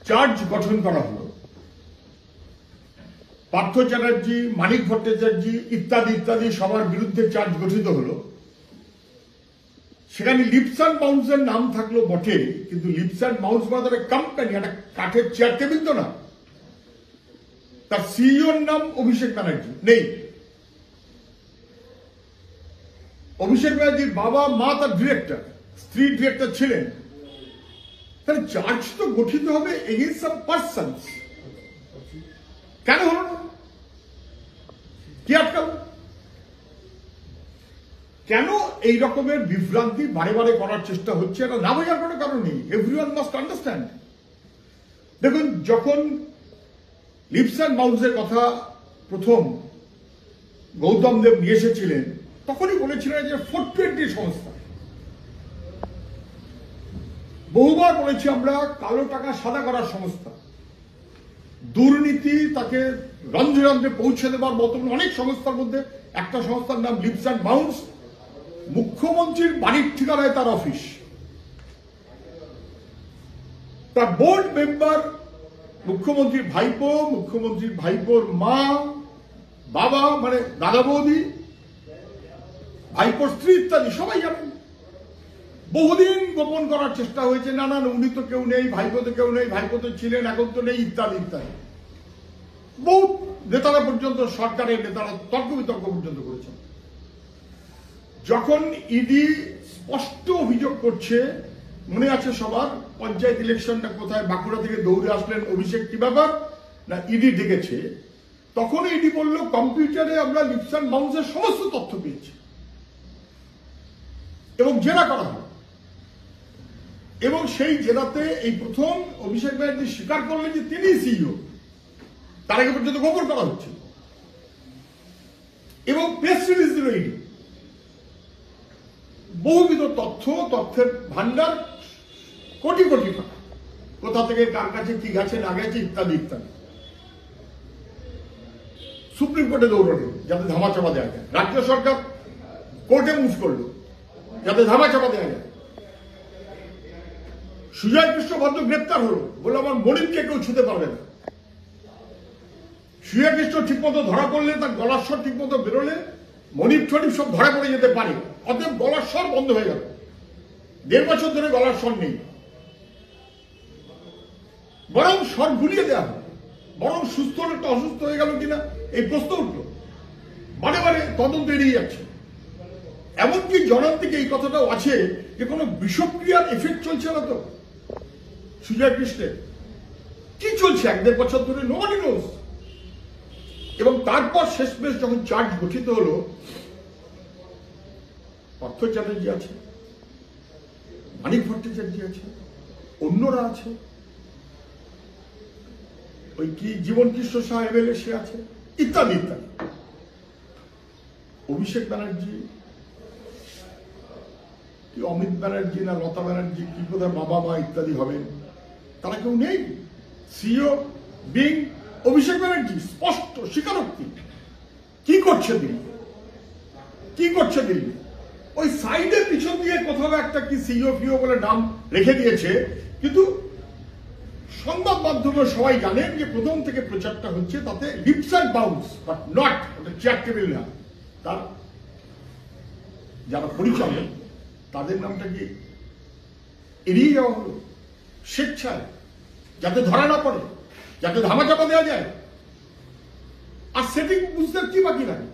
Charge গঠন করা হলো। পার্থ চ্যাটার্জি, মানিক ভট্টাচার্য ইত্যাদি ইত্যাদি সবার বিরুদ্ধে চার্জ গঠিত হলো। সেখানে লিপস অ্যান্ড বাউন্সের নাম থাকলো বটে, কিন্তু লিপস অ্যান্ড বাউন্স মানে একটা কোম্পানি, একটা কাঠের চেয়ার টেবিল তো না। তার সিইওর নাম অভিষেক ব্যানার্জি নেই। অভিষেক ব্যানার্জির বাবা মা তার ডিরেক্টর, স্ত্রী ডিরেক্টর ছিলেন। তাহলে চার্জ তো গঠিত হবে এগেইনস্ট সাম পারসনস। কেন হলো না? কি আটকাল? কেন এই রকমের বিভ্রান্তি বারে বারে করার চেষ্টা হচ্ছে? এটা না বোঝার কোনো কারণ নেই। Everyone must understand. দেখুন, যখন লিপস অ্যান্ড বাউন্সের কথা প্রথম গৌতম দেব নিয়ে এসেছিলেন, তখনই বলেছিলেন যে 420 সংস্থা। বহুবার বলেছি আমরা, কালো টাকা সাদা করার সংস্থা, দুর্নীতি তাকে রন্ধ্রে রন্ধ্রে পৌঁছে দেবার মতন অনেক সংস্থার মধ্যে একটা সংস্থার নাম লিপস অ্যান্ড বাউন্স। মুখ্যমন্ত্রীর বাড়ির ঠিকানায় তার অফিস। তার বোর্ড মেম্বার মুখ্যমন্ত্রীর ভাইপো, মুখ্যমন্ত্রীর ভাইপোর মা, বাবা মানে দাদা বৌদি, ভাইপোর স্ত্রী ইত্যাদি সবাই জানেন। বহুদিন গোপন করার চেষ্টা হয়েছে, না না উনি তো কেউ নেই, ভাইপো তো কেউ নেই, ভাইপো তো ছিলেন এখন তো নেই ইত্যাদি ইত্যাদি। বহু নেতারা পর্যন্ত, সরকারের নেতারা তর্ক বিতর্ক পর্যন্ত করেছেন। যখন ইডি স্পষ্ট অভিযোগ করছে, মনে আছে সবার, পঞ্চায়েত ইলেকশনটা কোথায় বাঁকুড়া থেকে দৌড়ে আসলেন অভিষেক, কি ব্যাপার না ইডি ডেকেছে, তখন ইডি বলল কম্পিউটারে আমরা লিপস অ্যান্ড বাউন্সের সমস্ত তথ্য পেয়েছি এবং জেরা করা হয়। এবং সেই জেরাতে এই প্রথম অভিষেক ব্যানার্জি স্বীকার করলেন যে তিনি সিইও। তার আগে পর্যন্ত গোপন করা হচ্ছে এবং প্রেস রিলিজ দিল ইডি। বহুবিধ তথ্যের ভান্ডার, কোটি কোটি টাকা, কোথা থেকে কার কাছে কি গেছে না গেছে ইত্যাদি ইত্যাদি। সুপ্রিম কোর্টে দৌড়ালো যাতে ধামাচাপা দেওয়া যায়। রাজ্য সরকার কোর্টে মুভ করলো যাতে ধামাচাপা দেওয়া যায়। সুজয় কৃষ্ণ ভদ্র গ্রেপ্তার হলো, বলে আমার মনিরকে কেউ ছুতে পারবে না। সুজয় কৃষ্ণ ঠিকমতো ধরা পড়লে, তার গলার স্বর ঠিকমতো বেরোলে মনির টনির সব ধরা পড়ে যেতে পারে। অতএব গলার স্বর বন্ধ হয়ে গেল। 1.5 বছর ধরে গলার স্বর নেই, বরং স্বর ভুলিয়ে দেওয়া হয়। বরং সুস্থ একটা অসুস্থ হয়ে গেল কিনা এই প্রশ্ন উঠল। বারে বারে তদন্ত এড়িয়ে যাচ্ছে। এমনকি জনান্তিকে এই কথাটাও আছে যে কোনো বিষক্রিয়ার এফেক্ট চলছে না তো সুজয় কৃষ্ণের। কি চলছে 1.5 বছর ধরে নোবডি নোজ। এবং তারপর শেষমেশ যখন চার্জ গঠিত হলো, পার্থ চ্যাটার্জি আছে, মানিক ভট্টাচার্য আছে, অন্যরা আছে, ওই কি জীবন কৃষ্ণ শাহ এমএলএ সে আছে, ইত্যাদি ইত্যাদি। অভিষেক ব্যানার্জি কি, অমিত ব্যানার্জি না লতা ব্যানার্জি কি কোথায় বাবা মা ইত্যাদি হবেন, তারা কেউ নেই। সিইও বিং অভিষেক ব্যানার্জি, স্পষ্ট স্বীকারোক্তি। কি করছে দিল্লি, কি করছে দিল্লি? ওই সাইডের পিছন দিয়ে কোথাও একটা কি সিইও ফিও বলে নাম রেখে দিয়েছে, কিন্তু সংবাদ মাধ্যমে সবাই জানেন যে প্রথম থেকে প্রচারটা হচ্ছে তাতে leaps and bounds, but not chair table না। তার যারা পরিচালক তাদের নামটা কি এড়িয়ে যাওয়া হলো স্বেচ্ছায়, যাতে ধরা না পড়ে, যাতে ধামাচাপা দেওয়া যায়। আর সেটিং বুঝতে কি বাকি লাগে?